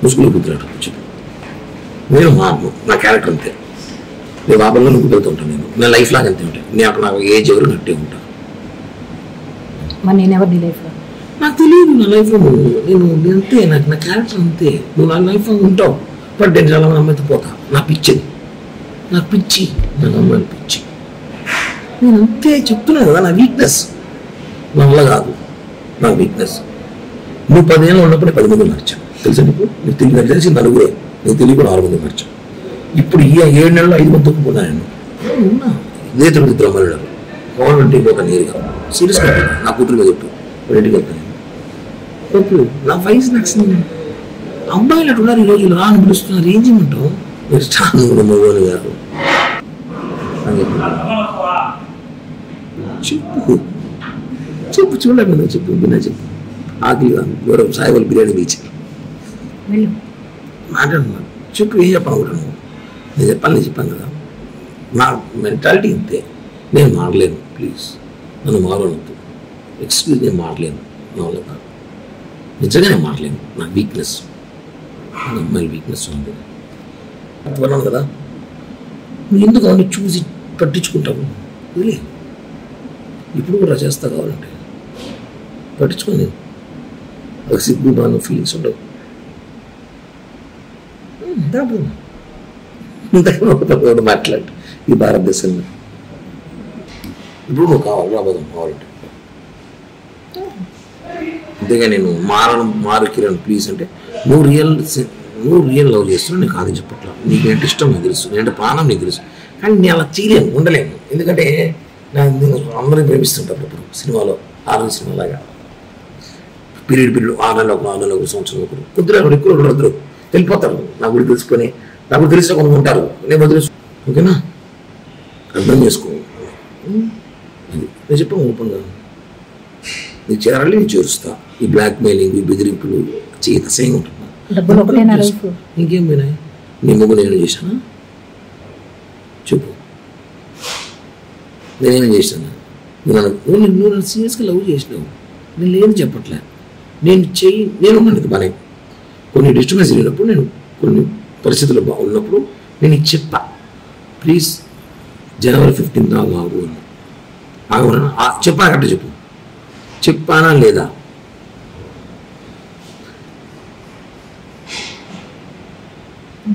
ముసుగులో కూతురు చెప్పు. నేను మాను, నా క్యారెక్టర్ అంతే. నేను బాబాలో నువ్వు వెళ్తూ ఉంటాను. నేను లైఫ్ లాగా అంతే ఉంటాను. నేను అక్కడ నాకు ఏజ్ ఎవరు నట్టే ఉంటాను. నాకు తెలియదు నా లైఫ్లో నేను అంతే. నాకు నా క్యారెక్టర్ అంతే. నువ్వు నా లైఫ్లో ఉంటావు. బట్ నేను చాలా మంది అమ్మాయితో పోతా. నా పిచ్చిది, నాకు పిచ్చి, నాకు అమ్మాయిని పిచ్చి. నేను అంతే చెప్తున్నాను కదా, నా వీక్నెస్. నా వల్ల కాదు, నా వీక్నెస్. నువ్వు 10 ఏళ్ళు ఉన్నప్పుడు 10 మంది మార్చాను తెలుసా నీకు? నీకు తెలియదు, నాకు తెలిసి నలుగురే, నీకు తెలియ కూడా 6 మంది మార్చాను. ఇప్పుడు ఈ 7 నెలల్లో 5 మంది తొక్కుపోతాను. ఉన్నా ఇదే తిరుపతి అమ్మాయిలు గవర్నమెంట్ పోతా నేరుగా. సీరియస్గా నా కూతురు మీద చెప్పు, ఇంటికి వెళ్తాను. ఓకే, నా వయసు నచ్చింది. అబ్బాయిలు అటు ఉన్నారు ఈ రోజులు. రాని పిలుస్తున్నారు, ఏం చేయమంటావు? మీరు చాలా మగవాళ్ళు గారు. చెప్పు చెప్పు, చూడలేకపోయినా చెప్పు, విన్నా చెప్పు. ఆకలిగా గౌరవం సాయిబాబు బిర్యానీ బీచ్ మాట్లాడుతున్నాను. చెప్పు, ఏం చెప్పాను కూడా నువ్వు? నేను చెప్పాను కదా, నా మెంటాలిటీ ఇంతే. నేను మారలేను, ప్లీజ్ నన్ను మారవద్దు. ఎక్స్క్యూజ్, నేను మారలేను, నా వల్ల కాదు. నిజంగా నేను మారలేను. నా వీక్నెస్, నా అమ్మాయి వీక్నెస్ ఉంది. అన్నాను కదా, నువ్వు ఎందుకు అవన్నీ చూసి పట్టించుకుంటావు? వదిలే, ఇప్పుడు కూడా చేస్తా కావాలంటే పట్టించుకోని. ఒక సిగ్గు బాగా ఫీలింగ్స్ ఉండవు. మాట్లాడు ఈ భారతదేశంలో. ఇప్పుడు నువ్వు కావాలి రాబోదాం కావాలంటే. అంతేగా నేను మారు కిరణ్ ప్లీజ్ అంటే నువ్వు రియల్ లవ్ చేస్తున్నావు. నీకు కాదని చెప్పట్లా. నీకు ఏంటి ఇష్టం నాకు తెలుసు, నేనంటే ప్రాణం నీకు తెలుసు. కానీ నేను అలా చేయలేను, ఉండలేను. ఎందుకంటే నేను అందరినీ ప్రేమిస్తుంటాను. ఇప్పుడు సినిమాలో ఆనంద్ సినిమాలాగా పీరియడ్ 6 నెలలు 6 నెలలు 1 సంవత్సరం ఒకరు కుదిరారు, ఎక్కువ వద్దరు వెళ్ళిపోతారు. నా గురించి తెలుసుకొని, నా గురించి తెలిసిన కొంత ఉంటారు. నేను వదిలేసు, ఓకేనా? అర్థం చేసుకో. అది నేను చెప్పాను ఓపెన్గా. నీకు చేరాలి, నేను చేరుస్తా. ఈ బ్లాక్ మెయిలింగ్, ఈ బెదిరింపులు చేత అసహ్యంగా ఉంటున్నా. ఇంకేం పోయినాయి? నీ మొగ్గు నేను చేశానా? చెప్పు, నేనేం చేశాను? నువ్వు నన్ను సీరియస్గా లవ్ చేసినావు. నేను లేదు చెప్పట్లే. నేను ఉన్నాను బాగా. కొన్ని డిస్టర్బెన్స్ జరిగినప్పుడు, నేను కొన్ని పరిస్థితులు బాగున్నప్పుడు నేను ఇది చెప్పా, ప్లీజ్ జనవరి 15 ఆగు అని. ఆగమన్నా చెప్పా కరెక్ట్ చెప్పు. చెప్పానా లేదా?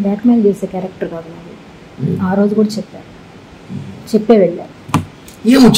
బ్లాక్మెయిల్ చేసే క్యారెక్టర్ కాదు నాది. ఆ రోజు కూడా చెప్పే వెళ్ళా. ఏమో